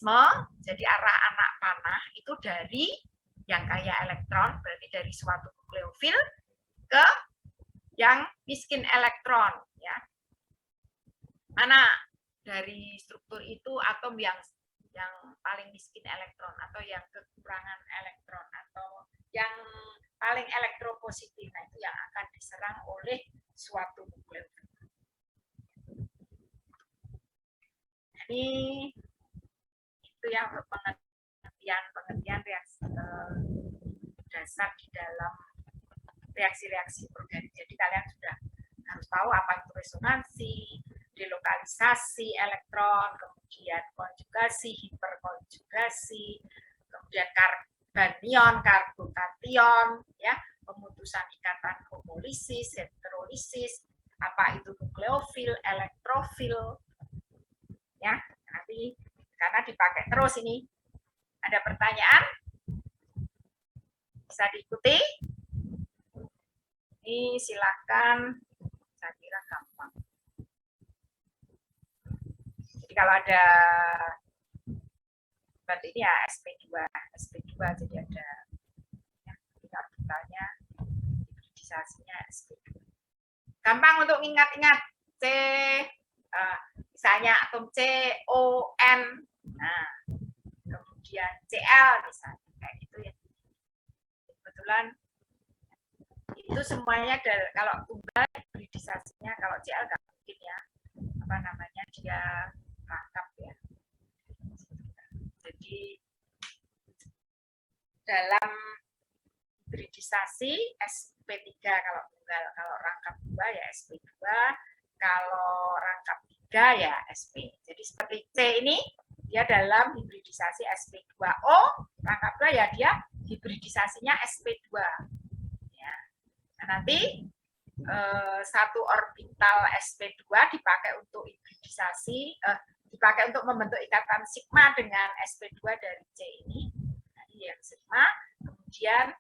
mekanisme, jadi arah anak panah itu dari yang kaya elektron, berarti dari suatu nukleofil ke yang miskin elektron, ya. Mana dari struktur itu atom yang paling miskin elektron atau yang kekurangan elektron atau yang paling elektropositif, nah itu yang akan diserang oleh suatu nukleofil. Ini itu yang pengertian reaksi dasar di dalam reaksi-reaksi organik. Jadi kalian sudah harus tahu apa itu resonansi, delokalisasi elektron, kemudian konjugasi, hiperkonjugasi, kemudian karbanion, karbokation, ya, pemutusan ikatan homolisis, heterolisis, apa itu nukleofil, elektrofil, ya. Nanti karena dipakai terus ini. Ada pertanyaan? Bisa diikuti? Ini silakan. Saya kira gampang. Jadi kalau ada berarti ini ya SP2 jadi ada ya, orbitalnya, hibridisasinya SP2. Gampang untuk ingat-ingat C, misalnya atom CON, nah, kemudian Cl misalnya kayak gitu ya. Kebetulan itu semuanya kalau tunggal hibridisasinya, kalau Cl nggak mungkin ya, apa namanya, dia rangkap ya. Jadi dalam hibridisasi sp3 kalau tunggal, kalau rangkap 2 ya sp2, kalau rangkap 3 ya sp. Jadi seperti C ini dia dalam hibridisasi sp2O, rangkap 2 ya dia hibridisasinya sp2. Ya. Nah, nanti satu orbital sp2 dipakai untuk hibridisasi, dipakai untuk membentuk ikatan sigma dengan sp2 dari C ini. Nah, ini yang sigma. Kemudian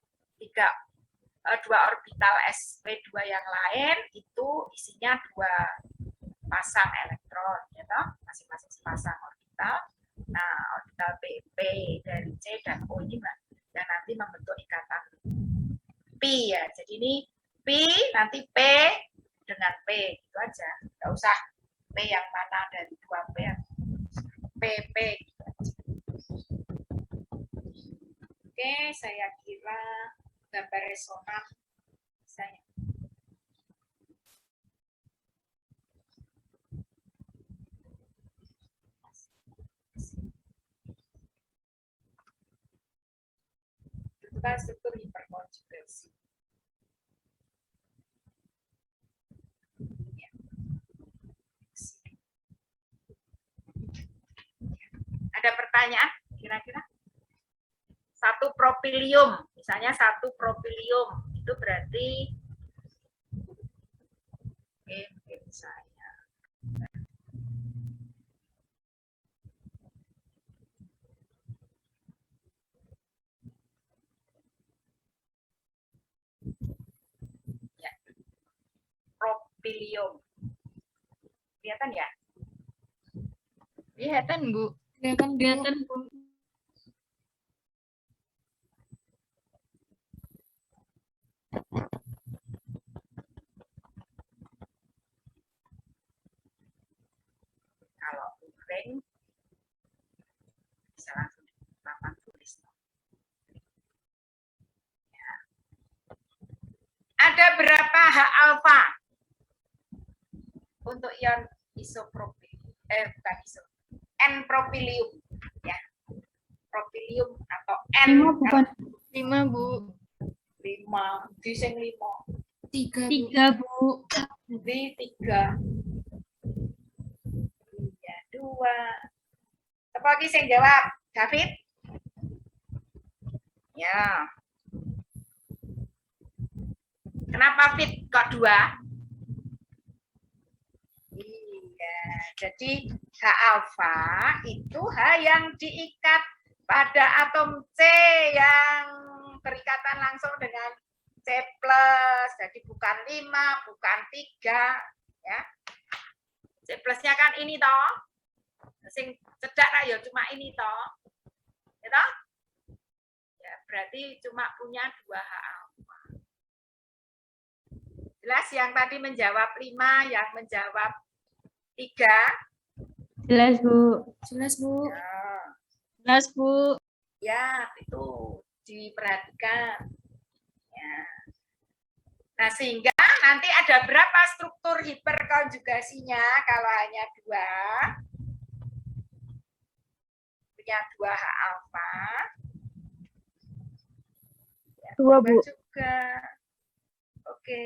dua orbital sp2 yang lain itu isinya 2 pasang elektron, ya toh, masing-masing sepasang orbital. Nah, orbital PP dari C dan O ini yang nanti membentuk ikatan pi ya. Jadi ini pi, nanti P dengan P, itu aja. Nggak usah P yang mana dari 2P, PP. Gitu. Oke, saya kira gambar resonan saya. Itu kan struktur hiperkonjugasi. Ada pertanyaan kira-kira? Satu propilium, misalnya satu propilium itu berarti mungkin saya ya, propilium kelihatan ya? Kelihatan, Bu. Kelihatan, Bu. Kalau ring bisa langsung papan tulis. Ya. Ada berapa H alfa untuk ion isopropil? Bukan iso. N propilium ya. Propilium atau N 5 bukan 5, Bu. 5, di sing 5. 3, Bu. Di 3. Iya, 2. Apa lagi sing jawab? David? Ya. Kenapa Fit kok 2? Iya, jadi H alfa itu H yang diikat pada atom C yang berikatan langsung dengan C+, jadi bukan 5, bukan 3, ya. C plusnya kan ini toh, Sing cedak ya cuma ini toh. Ya toh? Ya, berarti cuma punya 2 H alfa. Jelas yang tadi menjawab 5, yang menjawab 3? Jelas, Bu. Jelas, Bu. Ya, Jelas, Bu. ya itu diperhatikan. Ya. Nah, sehingga nanti ada berapa struktur hiperkonjugasinya kalau hanya 2? Punya 2 H alfa. Ya, 2, Bu. juga. Oke.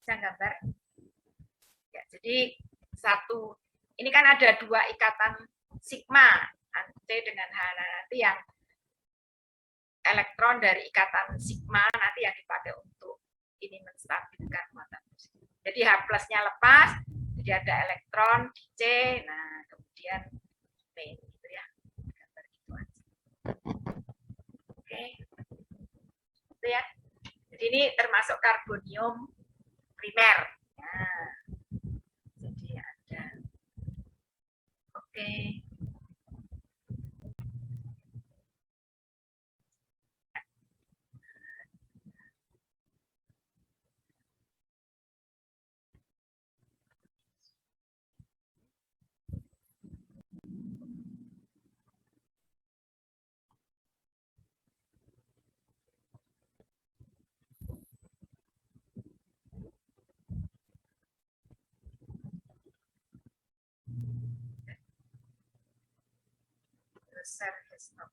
Bisa gambar? Ya, jadi satu. Ini kan ada 2 ikatan sigma, C dengan H. Nah, nanti yang elektron dari ikatan sigma nanti yang dipakai untuk ini menstabilkan muatan positif. Jadi H plusnya lepas, jadi ada elektron di C, nah kemudian P gitu ya. Gambar gitu aja. Oke. Itu ya. Jadi ini termasuk karbonium primer. Nah, jadi ada. Oke. Surface of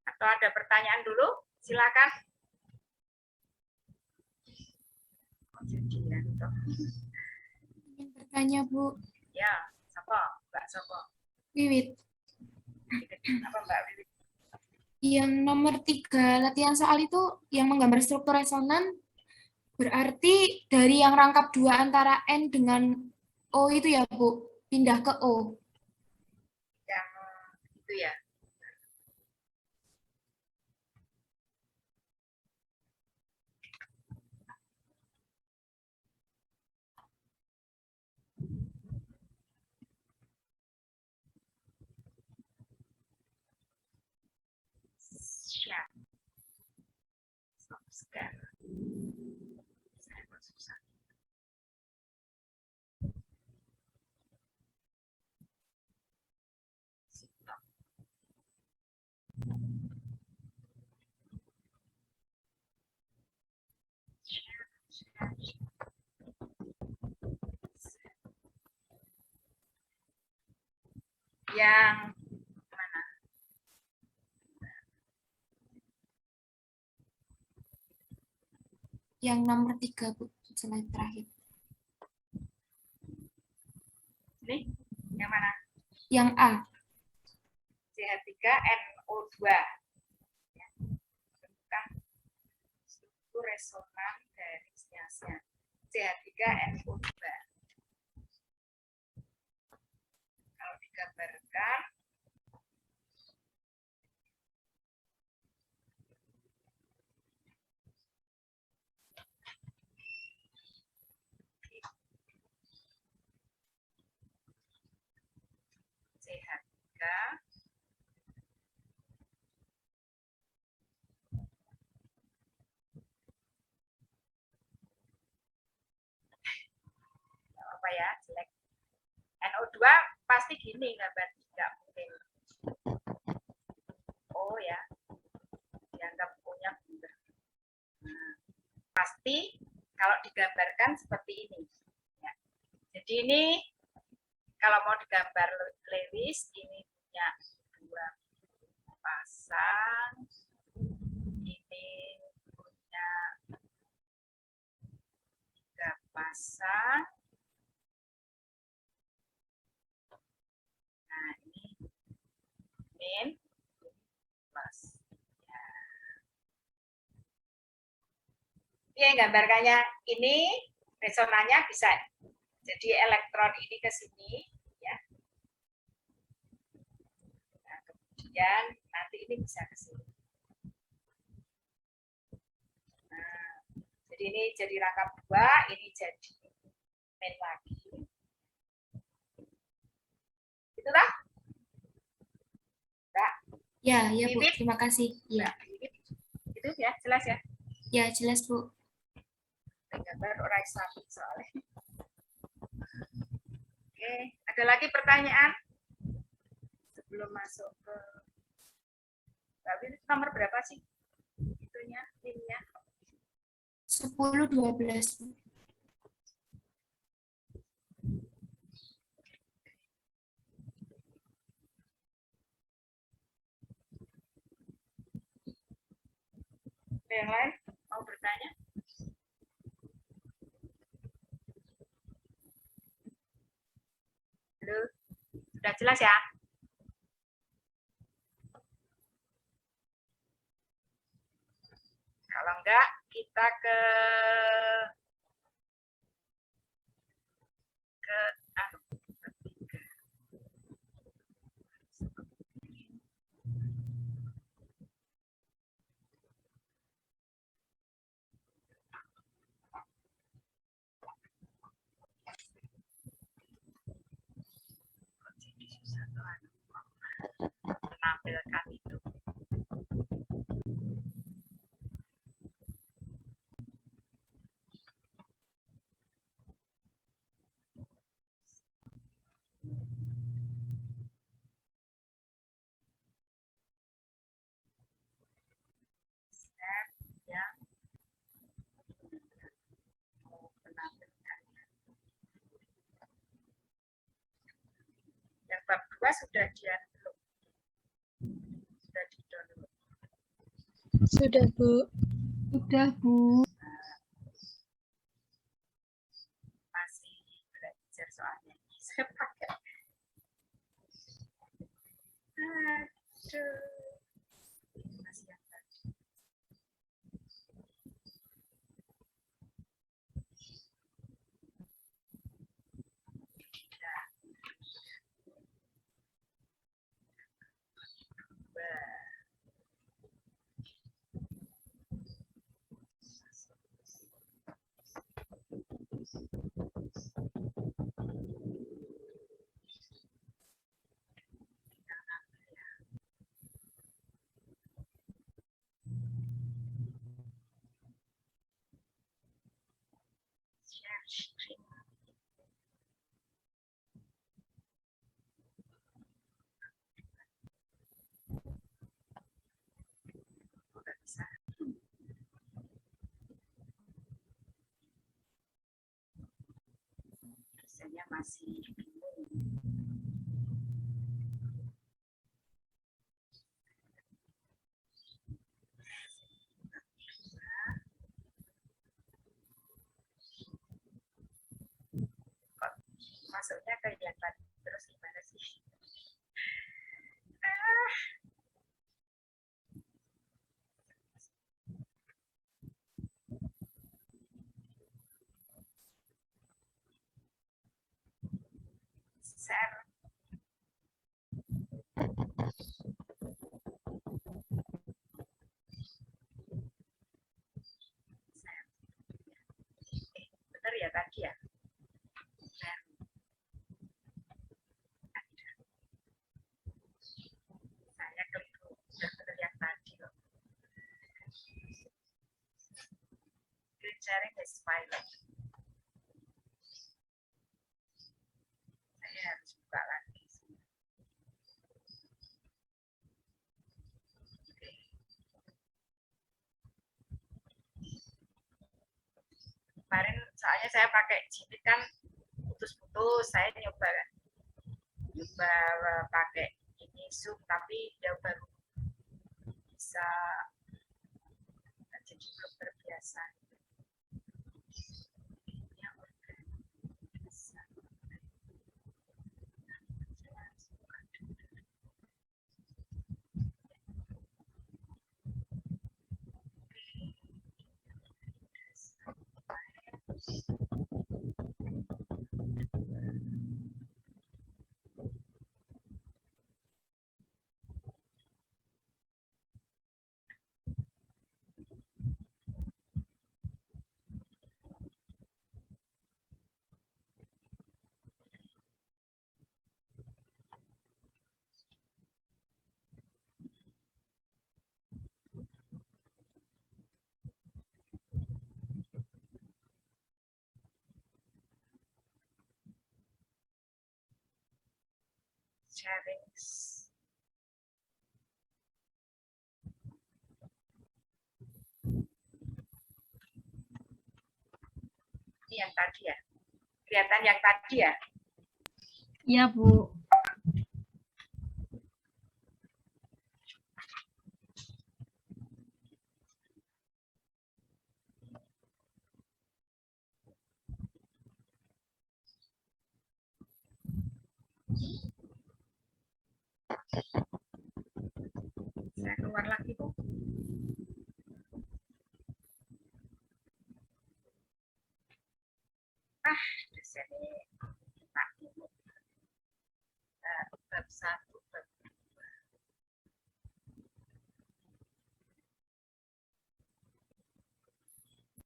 atau ada pertanyaan dulu? Silakan. Ingin bertanya, Bu. Ya, siapa? Mbak siapa? Wiwit. Apa Mbak Wiwit? Yang nomor 3 latihan soal itu yang menggambar struktur resonan berarti dari yang rangkap 2 antara N dengan O itu ya, Bu, pindah ke O. Yang itu ya. Siap. Scan. Saya susah. Yang mana? Yang nomor 3, Bu, slide terakhir. Ini yang mana? Yang A. CH3NO2. Ya. Bukan struktur resonan garisnya. CH3NO2. Kalau digambarkan CH3 apa ya, jelek. NO2 pasti gini gambar, tidak mungkin. Oh ya, dianggap punya benar. Nah, pasti kalau digambarkan seperti ini. Ya. Jadi ini kalau mau digambar Lewis, ini punya 2 pasang, ini punya 3 pasang. Nah, ini min plus. Ya. Iya, gambarkannya ini resonannya bisa jadi elektron ini ke sini, ya. Nah, kemudian nanti ini bisa ke sini. Nah, jadi ini jadi rangkap 2, ini jadi main lagi. Itu lah. Nah, Ya, ya Bu, Bibip. terima kasih. Ya, Itu ya, jelas ya. ya jelas Bu. Gambar orang Islam soalnya. Oke, ada lagi pertanyaan sebelum masuk ke nomor berapa sih itunya timnya? 10-12 Bu. Ada yang lain mau bertanya? Halo, sudah jelas ya? Kalau enggak, kita ke anu, ketiga. Menampilkan itu. Step yang mau menampilkannya. Yang bab 2 sudah belum? Sudah di download. Sudah, Bu. Sudah, Bu. Masih belajar soalnya. Saya pakai. Aduh. Masih yang tadi. Nah, share screen. Udah bisa. Rasanya masih bingung. Kok masuknya ke yang tadi terus gimana sih? Ah, share. Share. Bener ya tadi ya? Share. Saya keliru. Udah bener yang tadi loh. Screen sharing is pilot. Saya harus buka lagi. Kemarin soalnya saya pakai jilid kan putus-putus, saya nyoba pakai ini Zoom tapi dia baru bisa, jadi belum terbiasa. Ya, bisa. sharing. Ini yang tadi ya. Kelihatan yang tadi ya. Iya, Bu. Saya keluar lagi, Bu. Di sini Pak Ibu. Bab 1, bab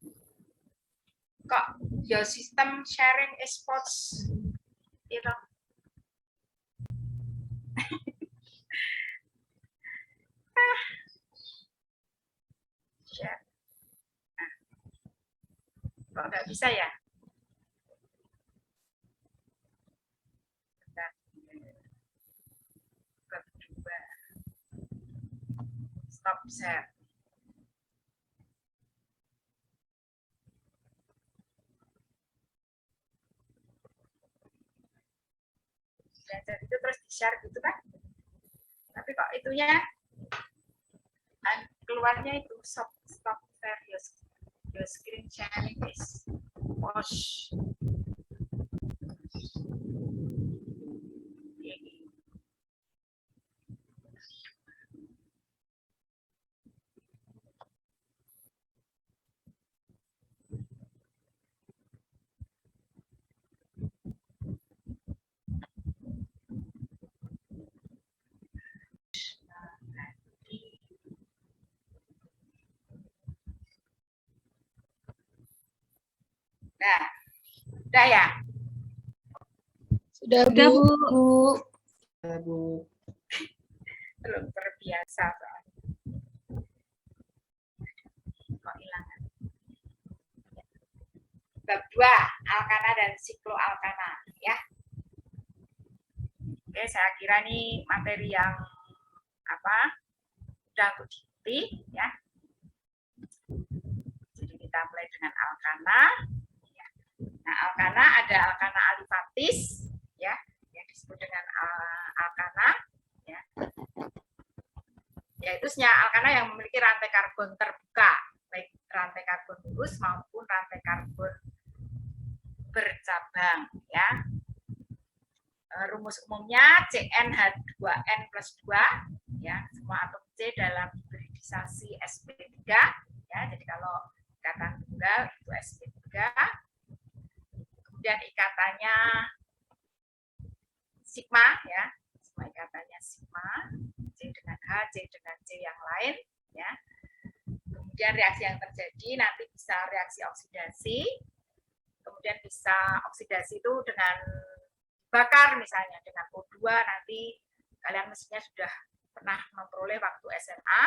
2. Kok your system sharing exports itu share. Kok nggak bisa ya? Bentar. Bab 2. Stop share. Belajar itu terus di-share gitu kan? Tapi kok itunya keluarnya itu stop share your screen sharing is push. Nah, udah ya? Sudah, Udah, Bu. Bu. Belum terbiasa soalnya. Kok hilang? Bab 2, alkana dan sikloalkana ya. Oke, saya kira nih materi yang udah aku diikuti ya. Jadi kita mulai dengan alkana. Ya. Nah, alkana ada alkana alifatis ya, yang disebut dengan alkana ya. Yaitu alkana yang memiliki rantai karbon terbuka, baik rantai karbon lurus maupun rantai karbon bercabang ya. Rumus umumnya CnH2n plus 2 ya, semua atom C dalam hibridisasi sp3 ya. Jadi kalau ikatan tunggal itu sp3, kemudian ikatannya sigma ya, semua ikatannya sigma, C dengan H, C dengan C yang lain ya. Kemudian reaksi yang terjadi nanti bisa reaksi oksidasi, kemudian bisa oksidasi itu dengan bakar misalnya dengan O2, nanti kalian mestinya sudah pernah memperoleh waktu SMA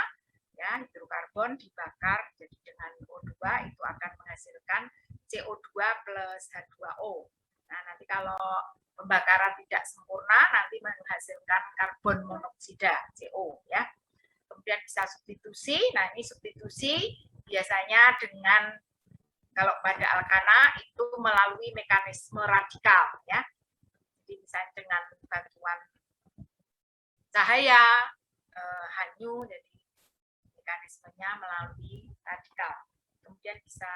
ya, hidrokarbon dibakar jadi dengan O2 itu akan menghasilkan CO2 plus H2O. Nah, nanti kalau pembakaran tidak sempurna nanti menghasilkan karbon monoksida CO ya. Kemudian bisa substitusi. Nah, ini substitusi biasanya dengan kalau pada alkana itu melalui mekanisme radikal ya. Jadi misalnya dengan bantuan cahaya, hanyu, jadi mekanismenya melalui radikal. Kemudian bisa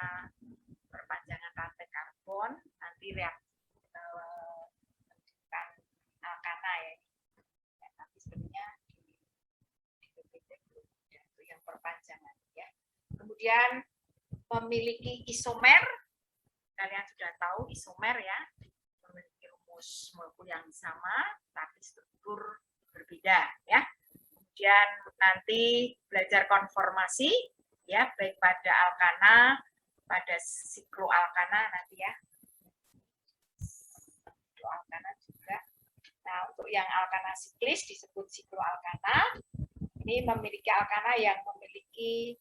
perpanjangan rantai karbon, nanti menunjukkan alkana ya. Tapi sebenarnya di PPT itu yang perpanjangan ya. Kemudian memiliki isomer, kalian sudah tahu isomer ya, memiliki rumus molekul yang sama tapi struktur berbeda ya. Kemudian nanti belajar konformasi ya, baik pada alkana, pada sikloalkana nanti ya. Sikloalkana juga. Nah, untuk yang alkana siklis disebut sikloalkana. Ini memiliki alkana yang memiliki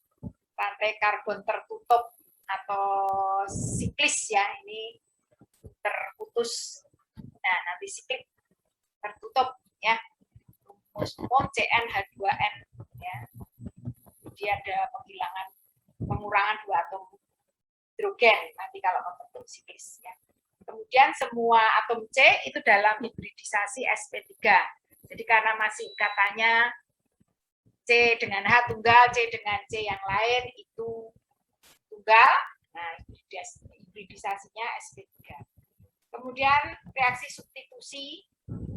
rantai karbon tertutup atau siklis ya, ini terputus. Nah, nanti siklik tertutup ya. rumus umum CnH2n ya. Jadi ada pengurangan 2 atom hidrogen nanti kalau membentuk siklis ya. Kemudian semua atom C itu dalam hibridisasi sp3. Jadi karena masih ikatannya C dengan H tunggal, C dengan C yang lain itu tunggal, nah hibridisasinya sp3. Kemudian reaksi substitusi,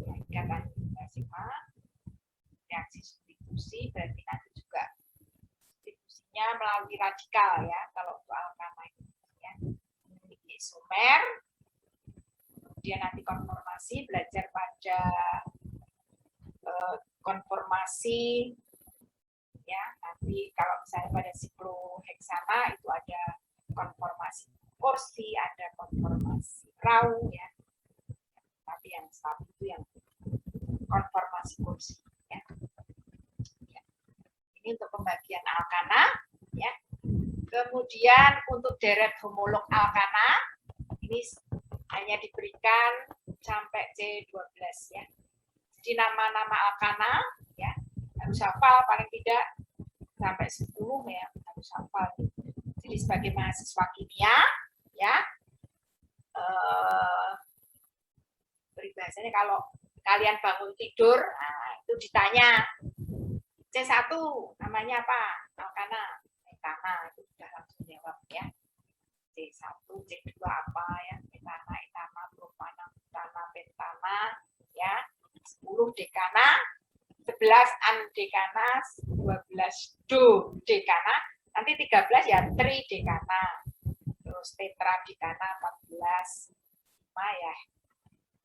ya, ikatan sigma, reaksi substitusi berarti nanti juga substitusinya melalui radikal ya, kalau untuk alkana itu ya, memiliki isomer. Kemudian nanti konformasi, belajar pada konformasi ya, nanti kalau misalnya pada sikloheksana itu ada konformasi Corsi, ada konformasi Rau ya, tapi yang satu itu yang konformasi Corsi ya. Ini untuk pembagian alkana ya. Kemudian untuk deret homolog alkana ini hanya diberikan sampai C12 ya. Jadi nama-nama alkana ya harus hafal paling tidak sampai 10 ya, harus hafal. Jadi sebagai mahasiswa kimia ya, peribahasanya kalau kalian bangun tidur, nah, itu ditanya C1 namanya apa? Alkana, metana, itu sudah langsung jawab ya. C1, C2 apa ya? Metana, etana, propana, butana, pentana ya. 10 dekana, 11 andekana, 12 dodekana, nanti 13 ya tridekana. Terus tetradekana 14, 5 ya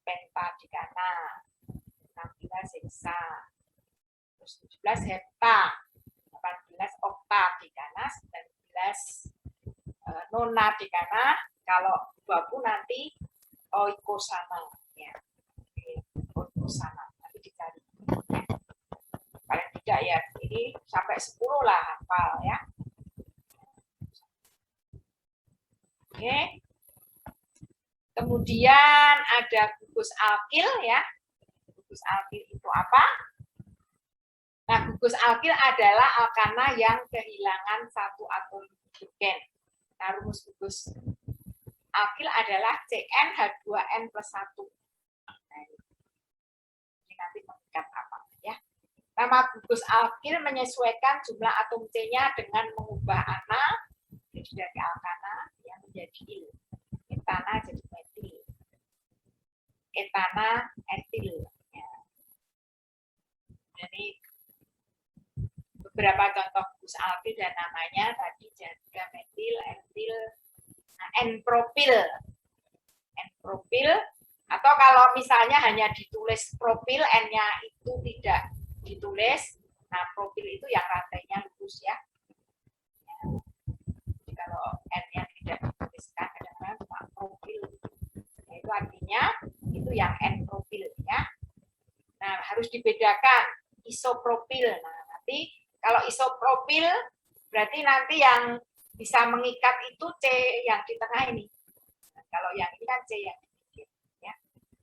pentadekana, 16 heksa. Terus 17 hepta, 18 oktadekana, 19 nonadekana, kalau 20 nanti oikosana ya. Oikosana nanti dicari. Paling tidak ya, ini sampai 10 lah hafal ya. Oke. Kemudian ada gugus alkil ya. Gugus alkil itu apa? Nah, gugus alkil adalah alkana yang kehilangan satu atom hidrogen. Nah, rumus gugus alkil adalah CnH2n plus 1. Nah, ini nanti mengikat apa ya. Nama gugus alkil menyesuaikan jumlah atom C-nya dengan mengubah ana jadi dari alkana yang menjadi il. Etana jadi metil. Etana etil. Ya. Jadi beberapa contoh gugus alkil dan namanya tadi juga metil, etil, N-propil. N-propil atau kalau misalnya hanya ditulis propil, N-nya itu tidak ditulis, nah propil itu yang rantainya lurus ya. Jadi kalau N-nya tidak dituliskan kadang-kadang cuma propil, nah, itu artinya itu yang N-propil ya. Nah harus dibedakan isopropil. Nah nanti kalau isopropil berarti nanti yang bisa mengikat itu C yang di tengah ini. Nah, kalau yang ini kan C yang di pinggir ya.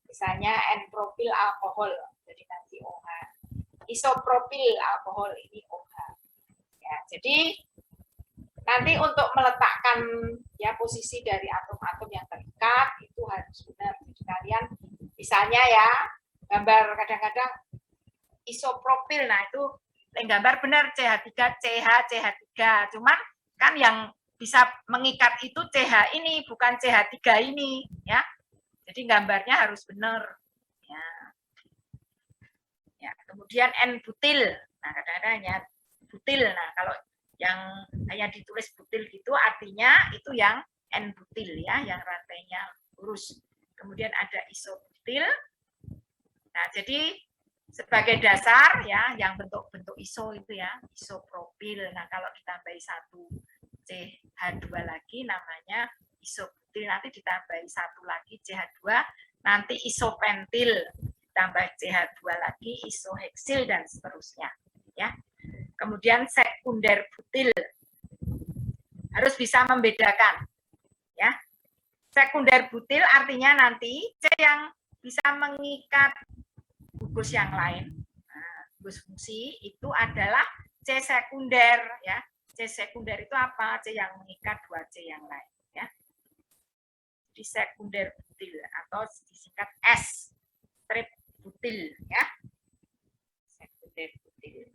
Misalnya N-propil alkohol, jadi nanti OH. Isopropil alkohol ini OH. Ya, jadi nanti untuk meletakkan ya posisi dari atom-atom yang terikat itu harus benar. Jadi kalian misalnya ya gambar kadang-kadang isopropil, nah itu gambar benar CH3, CH, CH3. Cuman kan yang bisa mengikat itu CH ini, bukan CH3 ini ya. Jadi gambarnya harus benar. Ya. Ya, kemudian N-butil. Nah, kadang-kadang hanya butil. Nah, kalau yang hanya ditulis butil gitu artinya itu yang N-butil ya, yang rantainya lurus. Kemudian ada isobutil. Nah, jadi sebagai dasar ya, yang bentuk-bentuk iso itu ya, isopropil. Nah, kalau ditambahi 1 CH2 lagi namanya isobutil, nanti ditambahi 1 lagi CH2, nanti isopentil, tambah CH2 lagi isoheksil dan seterusnya ya. Kemudian sekunder butil harus bisa membedakan ya. Sekunder butil artinya nanti C yang bisa mengikat gugus yang lain. Nah, gugus fungsi itu adalah C sekunder ya. C sekunder itu apa? C yang mengikat dua C yang lain ya. Di sekunder butil atau disingkat S strip butil ya. Sekunder butil.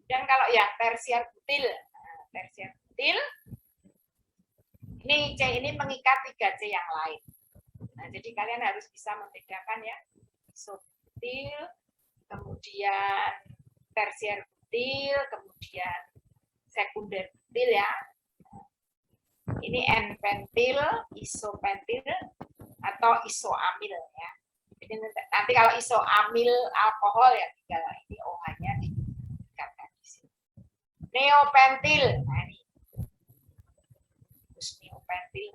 Dan kalau yang tersier butil, tersier butil ini C ini mengikat 3 C yang lain. Nah, jadi kalian harus bisa membedakan ya. Isobutil, kemudian tersier butil, kemudian sekunder butil ya. Ini N-pentil, isopentil, atau isoamil ya. Jadi nanti kalau isoamil alkohol ya tinggal ini OH-nya diikatkan di sini. Neopentil, nah ini. Terus neopentil.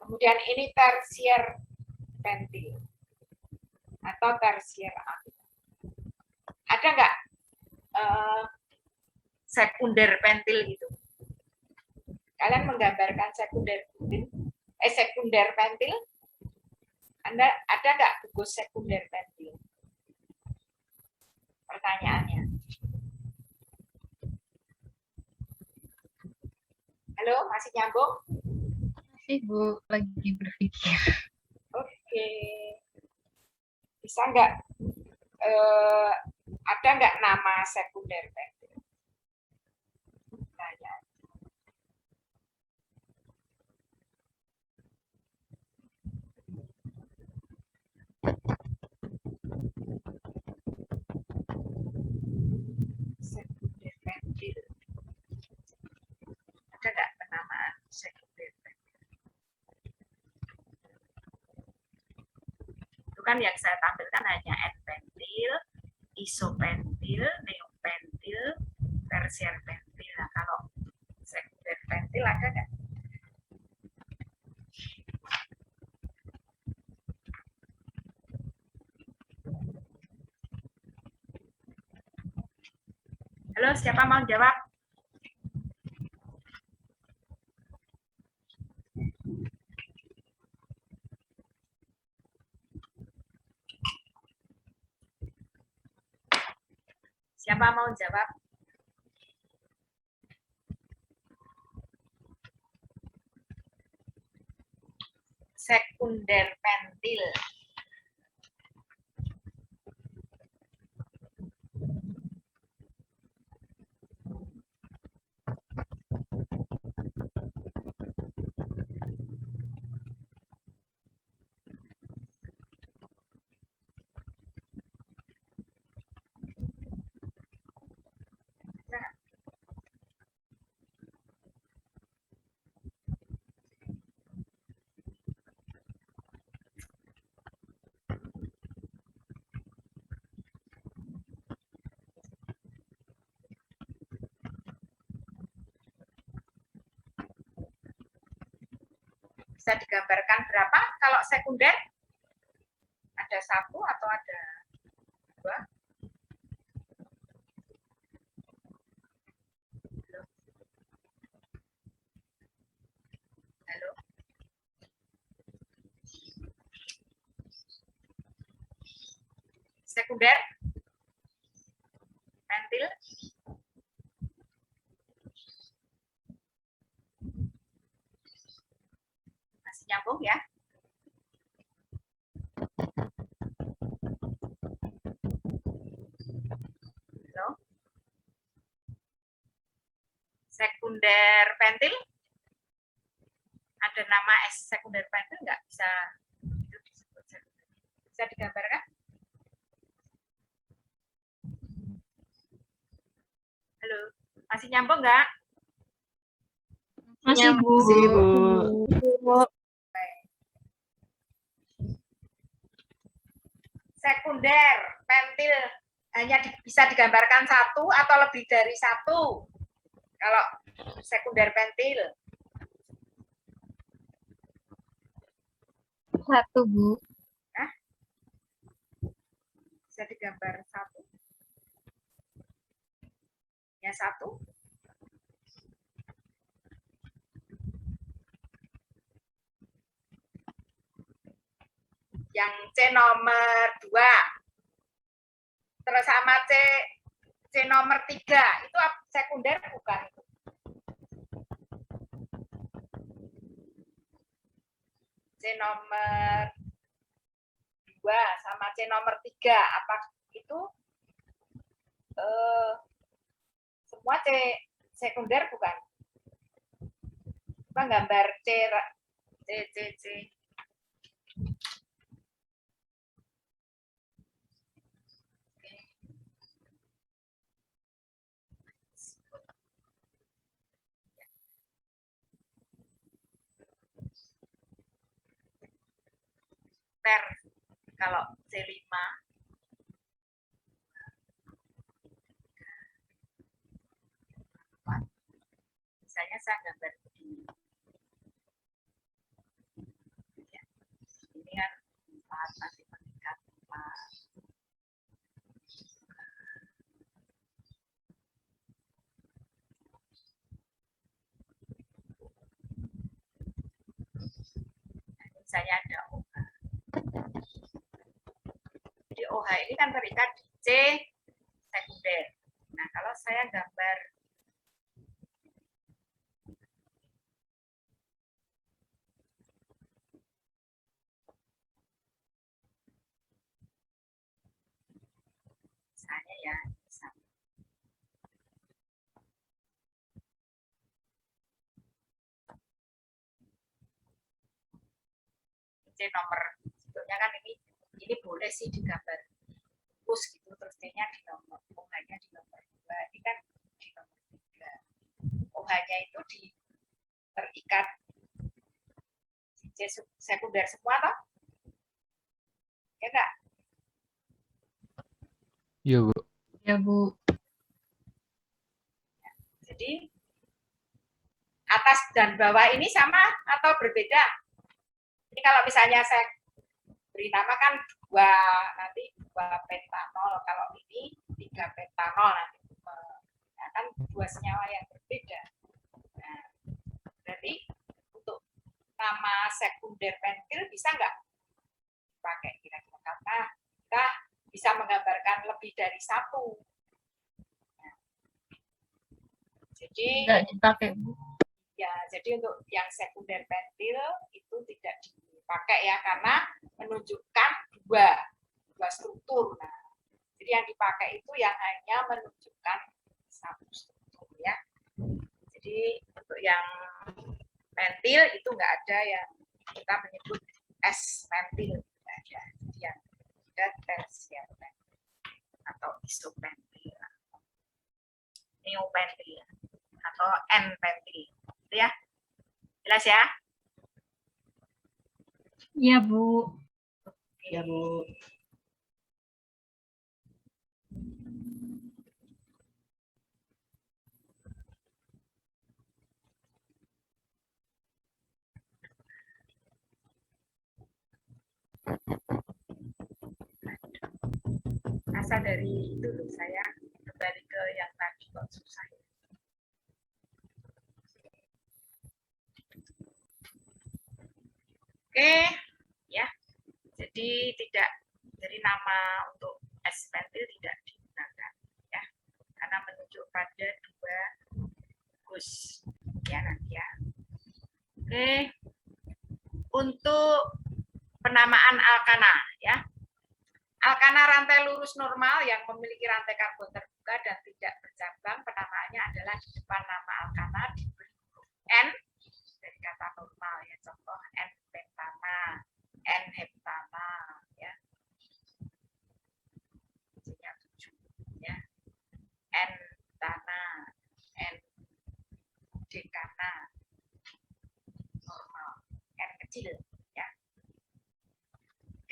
Kemudian ini tersier pentil atau tersier amil. Ada nggak sekunder pentil gitu? Kalian menggambarkan sekunder pentil, sekunder pentil? Anda ada nggak gugus sekunder pentil? Pertanyaannya. Halo, masih nyambung? Masih Bu, lagi berpikir. Oke. Bisa nggak ada nggak nama sekunder pentil? Tanya. Sekunder pentil. Ada nggak penamaan sekunder pentil? Itu kan yang saya tampilkan hanya N-pentil, isopentil, neopentil, tersier pentil. Nah, kalau sekunder pentil ada nggak? Halo, siapa mau jawab? Siapa mau jawab? Sekunder pentil. Bisa digambarkan berapa kalau sekunder? Ada 1 atau ada 2? Halo? Sekunder? Pentil? Masih nyambung ya? Halo? Sekunder pentil? Ada nama sekunder pentil nggak? Bisa itu disebut sekunder. Bisa digambarkan? Halo? Masih nyambung nggak? Masih Bu. Sekunder pentil hanya bisa digambarkan 1 atau lebih dari 1? Kalau sekunder pentil. 1 Bu. Bisa digambar 1? Ya 1. Yang C nomor 2. terus sama C nomor 3 itu sekunder bukan? C nomor 2 sama C nomor 3 apa itu semua C sekunder bukan? Apa gambar C. Kalau C5 misalnya saya gambar begini ya, ini kan 4 nanti meningkat 4 nah, misalnya ada OH. Jadi OH ini kan terikat di C sekunder. Nah, kalau saya gambar misalnya ya, C nomor sebetulnya kan ini boleh sih digambar push gitu, terus C-nya di nomor, OH-nya di nomor 2, ini kan di nomor 3. OH-nya itu terikat C sekunder semua toh? Ya enggak? Iya, Bu. Ya, Bu. Jadi atas dan bawah ini sama atau berbeda? Ini kalau misalnya saya beri nama kan 2 pentanol, kalau ini 3 pentanol nanti ya kan 2 senyawa yang berbeda. Nah, berarti untuk nama sekunder pentil bisa nggak dipakai kira-kira karena kita bisa menggambarkan lebih dari 1. Nah, jadi Enggak dipakai, Bu. ya, jadi untuk yang sekunder pentil itu tidak dipakai ya karena menunjukkan dua struktur. Nah, jadi yang dipakai itu yang hanya menunjukkan 1 struktur ya. Jadi untuk yang pentil itu enggak ada yang kita menyebut S pentil, enggak ada. Jadi yang ada tersier pentil atau isopentil, neopentil atau N pentil. Itu ya. Jelas ya? Iya, Bu. Ya, Bu. Asal dari itu saya kembali ke yang tadi kok susah. Oke, ya. Jadi nama untuk S pentil tidak digunakan ya. Karena menunjuk pada 2 gus ya nanti ya. Oke. Untuk penamaan alkana ya. Alkana rantai lurus normal yang memiliki rantai karbon terbuka dan tidak bercabang, penamaannya adalah di depan nama alkana diberi huruf N dari kata normal ya. Contoh N pentana, N heptana ya. Isinya 7 ya. N tana, N dekana, normal, N kecil ya.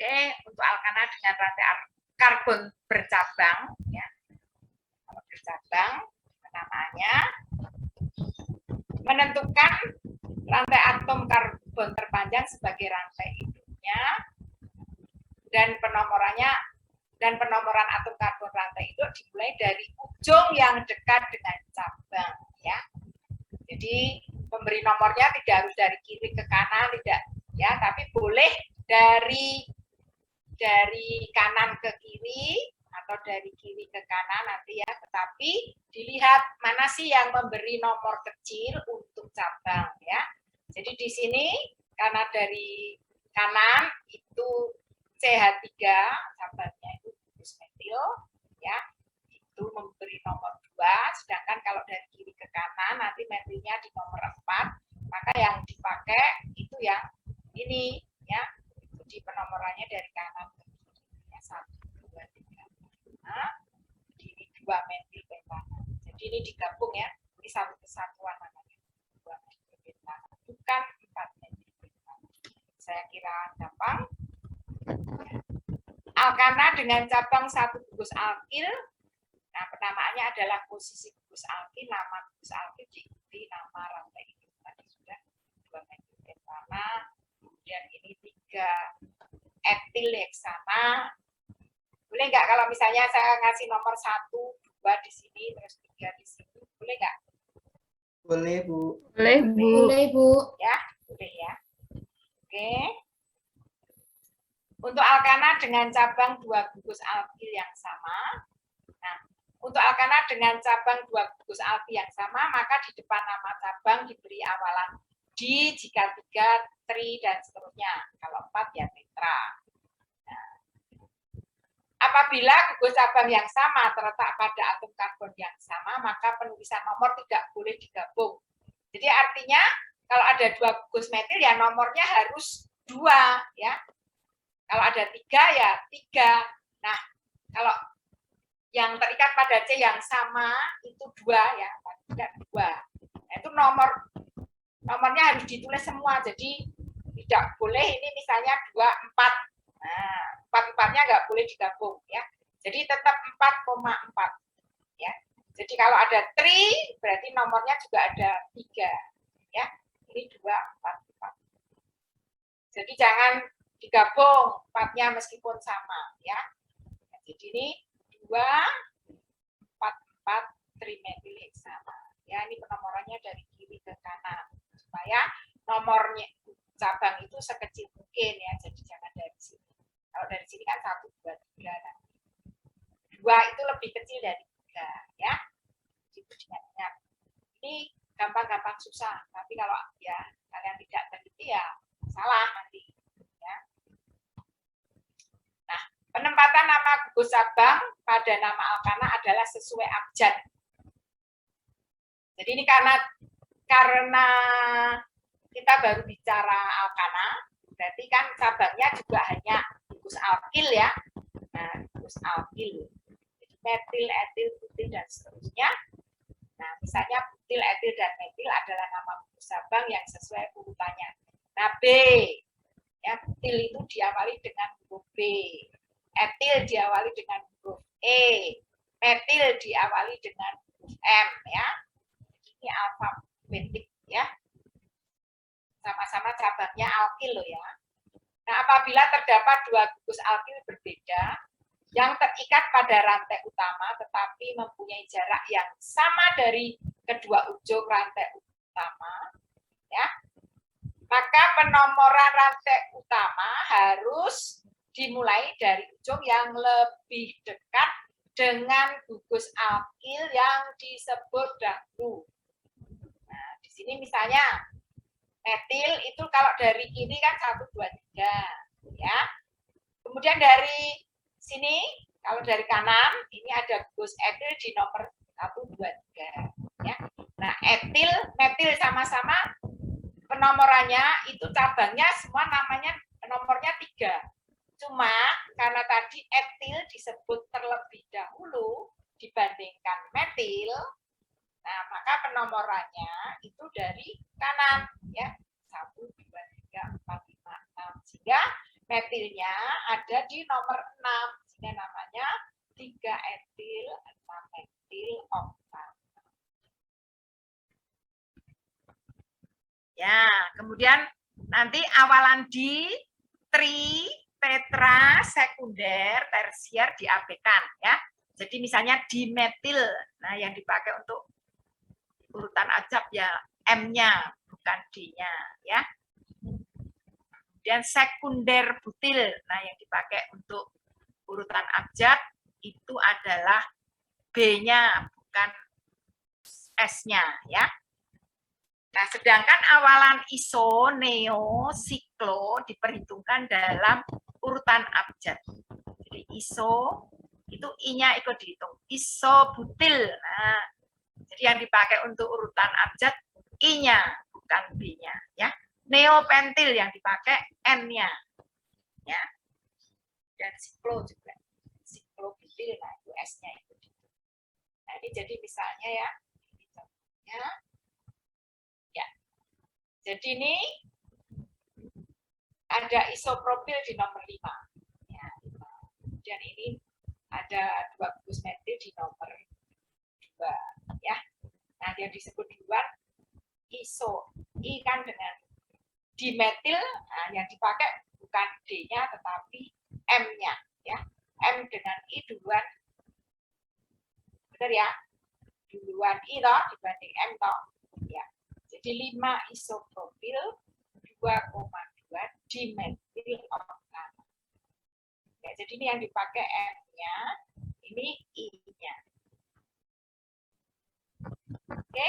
Oke, untuk alkana dengan rantai karbon bercabang ya. Kalau bercabang penamaannya menentukan rantai atom karbon terpanjang sebagai rantai induknya dan penomoran atom karbon rantai induk dimulai dari ujung yang dekat dengan cabang ya. Jadi pemberi nomornya tidak harus dari kiri ke kanan tidak ya, tapi boleh dari kanan ke kiri atau atau dari kiri ke kanan nanti ya, tetapi dilihat mana sih yang memberi nomor kecil untuk cabang ya. Jadi di sini karena dari kanan itu CH3 cabangnya itu gugus metil ya, itu memberi nomor 2, sedangkan kalau dari kiri ke kanan nanti metilnya di nomor 4, maka yang dipakai itu yang ini ya. Jadi penomorannya dari kanan ke kiri ya, 1, 2, 3. Nah, ini 2 metil pentana. Jadi ini digabung ya, ini satu kesatuan namanya 2 metil pentana, bukan 4 metil pentana. Saya kira gampang. Alkana dengan cabang 1 gugus alkil. Nah, penamaannya adalah posisi gugus alkil, nama gugus alkil diikuti nama rantai ini. Tadi sudah 2 metil pentana, kemudian ini 3 etil heksana. Boleh nggak kalau misalnya saya ngasih nomor 1, 2 di sini, terus 3 di sini, boleh nggak? Boleh, Bu. Boleh, Bu. Boleh, Bu. Ya, boleh ya. Oke. Untuk alkana dengan cabang 2 gugus alkil yang sama. Nah, untuk alkana dengan cabang 2 gugus alkil yang sama, maka di depan nama cabang diberi awalan di, jika 3, tri, dan seterusnya. Kalau 4 ya tetra. Nah, apabila gugus cabang yang sama terletak pada atom karbon yang sama, maka penulisan nomor tidak boleh digabung. Jadi artinya kalau ada 2 gugus metil ya nomornya harus 2 ya. Kalau ada 3 ya 3. Nah, kalau yang terikat pada C yang sama itu 2 ya, tidak 2. Nah, itu nomornya harus ditulis semua. Jadi tidak boleh ini misalnya 2, 4. Nah, 4-4-nya nggak boleh digabung ya. Jadi tetap 4,4 ya. Jadi kalau ada tri berarti nomornya juga ada 3 ya. Ini 2, 4, 4. Jadi jangan digabung 4-nya meskipun sama ya. Nah, jadi ini 2, 4, 4 trimetil heksana. Ya, ini penomorannya dari kiri ke kanan supaya nomornya cabang itu sekecil mungkin ya. Jadi jangan dari sini. Kalau dari sini kan 1, 2, 3 nanti. 2 itu lebih kecil dari 3 ya. Itu diingat-ingat. Ini gampang-gampang susah, tapi kalau ya kalian tidak teliti ya salah nanti. Penempatan nama gugus cabang pada nama alkana adalah sesuai abjad. Jadi ini karena kita baru bicara alkana, berarti kan cabangnya juga hanya gugus alkil ya. Nah, gugus alkil. Jadi metil, etil, butil, dan seterusnya. Nah, misalnya butil, etil, dan metil adalah nama gugus cabang yang sesuai urutannya. Nah, B. Ya, butil itu diawali dengan huruf B. Etil diawali dengan huruf E, metil diawali dengan huruf M ya. Ini alfabetik ya. Sama-sama cabangnya alkil loh ya. Nah, apabila terdapat 2 gugus alkil berbeda yang terikat pada rantai utama tetapi mempunyai jarak yang sama dari kedua ujung rantai utama ya, maka penomoran rantai utama harus dimulai dari ujung yang lebih dekat dengan gugus alkil yang disebut dahulu. Nah, di sini misalnya metil itu kalau dari kiri kan 1, 2, 3 ya. Kemudian dari sini kalau dari kanan ini ada gugus etil di nomor 1, 2, 3 ya. Nah, etil, metil sama-sama penomorannya itu cabangnya semua namanya nomornya 3. Cuma karena tadi etil disebut terlebih dahulu dibandingkan metil, nah maka penomorannya itu dari kanan ya, 1, 2, 3, 4, 5, 6, sehingga metilnya ada di nomor 6, sehingga namanya 3 etil 6 metil oktat. Ya, kemudian nanti awalan di tri, tetra, sekunder, tersier diabaikan ya. Jadi misalnya dimetil, nah yang dipakai untuk urutan abjad ya M-nya bukan D-nya ya. Kemudian sekunder butil, nah yang dipakai untuk urutan abjad itu adalah B-nya, bukan S-nya ya. Nah, sedangkan awalan iso, neo, siklo diperhitungkan dalam urutan abjad. Jadi iso itu I-nya ikut dihitung. Isobutil. Nah, jadi yang dipakai untuk urutan abjad I-nya, bukan B-nya ya. Neopentil yang dipakai N-nya. Ya. Dan siklo juga. Siklobutil, nah itu S-nya ikut dihitung. Nah, ini jadi misalnya ya. Ini contohnya. Ya. Jadi ini ada isopropil di nomor 5. Ya, kemudian ini ada 2 bungkus metil di nomor 2 ya. Nah, yang disebut duluan iso. I kan dengan dimetil, nah, yang dipakai bukan D-nya tetapi M-nya ya. M dengan I duluan. Benar ya? Duluan I toh dibanding M toh. Ya. Jadi 5 isopropil 2,2 dimetil oktan. Ya, jadi ini yang dipakai M-nya, ini I-nya. Oke.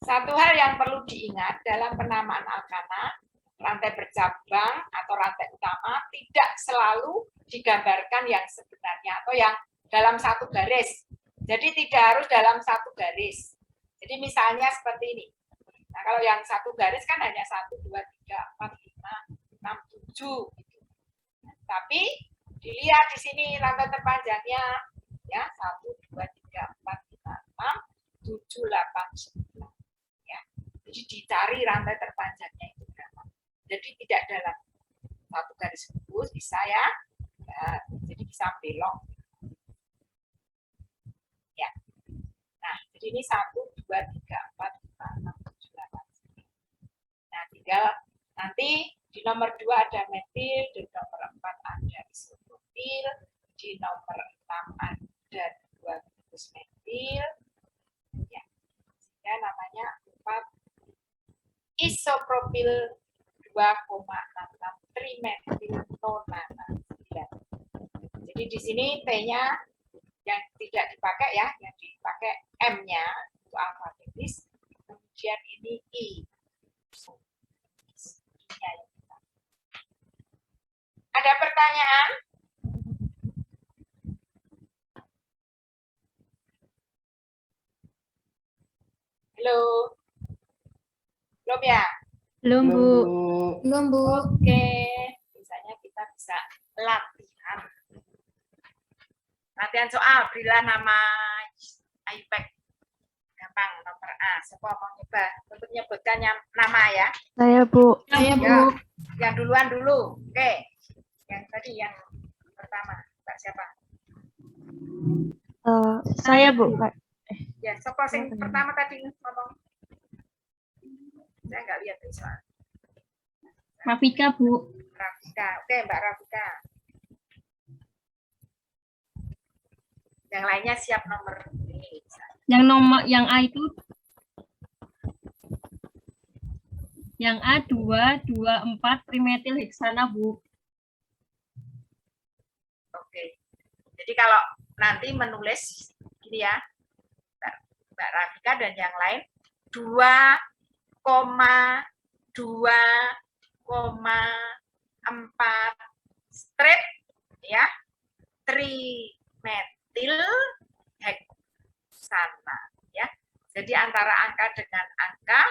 Satu hal yang perlu diingat dalam penamaan alkana, rantai bercabang atau rantai utama tidak selalu digambarkan yang sebenarnya atau yang dalam satu garis. Jadi tidak harus dalam satu garis. Jadi misalnya seperti ini. Nah, kalau yang satu garis kan hanya 1, 2, 3, 4, 5, 6, 7. Tapi dilihat di sini rantai terpanjangnya ya 1, 2, 3, 4, 5, 6, 7, 8, 9. Ya. Jadi dicari rantai terpanjangnya itu berapa. Jadi tidak dalam satu garis lurus bisa ya. Jadi bisa belok. Ya. Nah, jadi ini 1, 2, 3, 4, 5, 6, 7, 8, 9. Nah, tinggal nanti di nomor 2 ada metil, di nomor 4 ada isopropil, di nomor 6 ada 2 bungkus metil. Ya. Sehingga namanya 4 isopropil 2,66 trimetil nonana. Jadi di sini T-nya yang tidak dipakai ya, yang dipakai M-nya itu alfabetis, kemudian ini I. Ada pertanyaan? Halo? Belum ya? Belum, Bu. Belum, Bu. Oke. Misalnya kita bisa latihan. Latihan soal, berilah nama IPEC. Gampang, nomor A. Siapa mau nyoba untuk menyebutkan nama ya? Saya, Bu. Saya, Bu. Ya. Yang duluan dulu. Oke. Yang tadi yang pertama. Mbak siapa? Saya, Bu. Ya, siapa yang pertama tadi ngomong? Saya nggak lihat soal. Rafika, Bu. Rafika. Oke, Mbak Rafika. Yang lainnya siap nomor ini. Yang nomor yang A itu yang A 224 trimetil heksana, Bu. Oke. Jadi kalau nanti menulis gini ya, Mbak Rafika dan yang lain 2,2,4 strip ya, trimetil heksana ya. Jadi antara angka dengan angka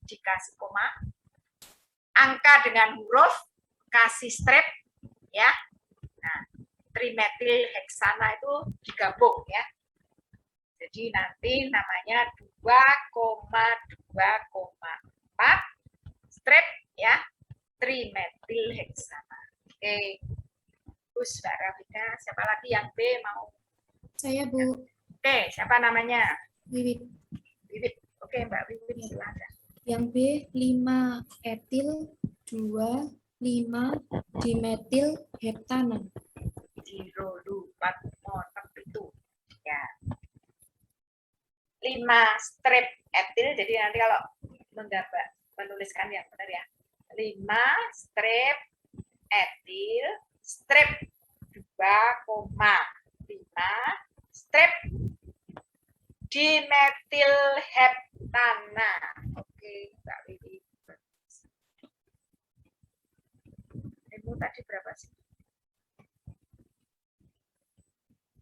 dikasih koma, angka dengan huruf kasih strip ya. Nah, trimetil heksana itu digabung ya. Jadi nanti namanya 2,2,4 strip ya, trimetil heksana. Oke. Terus Mbak Rafika, siapa lagi yang B mau? Saya, Bu. Oke, siapa namanya? Wiwit. Wiwit. Oke, Mbak Wiwit silakan. Yang B 5 etil 2 5 dimetil heptana. 0,4 itu ya. 5 strip etil, jadi nanti kalau menuliskan yang benar ya. 5 strip etil strip 2,5 strep dimetilheptana. Oke, Mbak Wiwi. Ibu tadi berapa sih?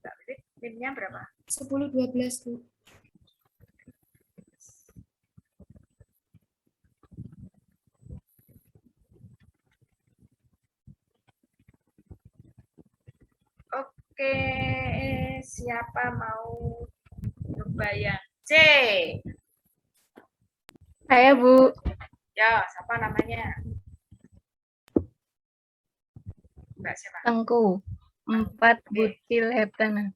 Mbak Wiwi, NIM-nya berapa? 10-12, Bu. Oke, siapa mau coba yang C? Saya, Bu. Ya, siapa namanya? Mbak siapa? Tengku. 4 butil heptana.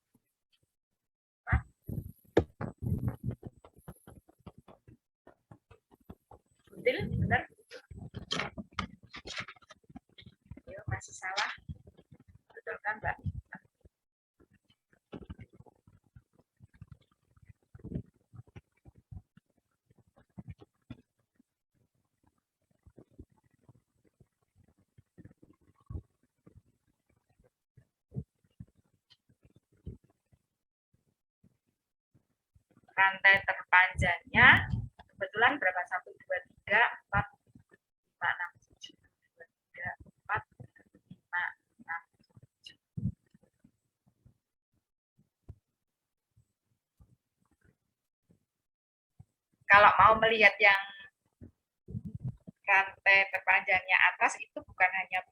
Butil, benar? Yuk, masih salah. Betul kan, Mbak? Rantai terpanjangnya kebetulan berapa? 1, 2, 3, 4, 5, 6, 7, 2, 3, 4, 5, 6, 7. Kalau mau melihat yang rantai terpanjangnya atas itu bukan hanya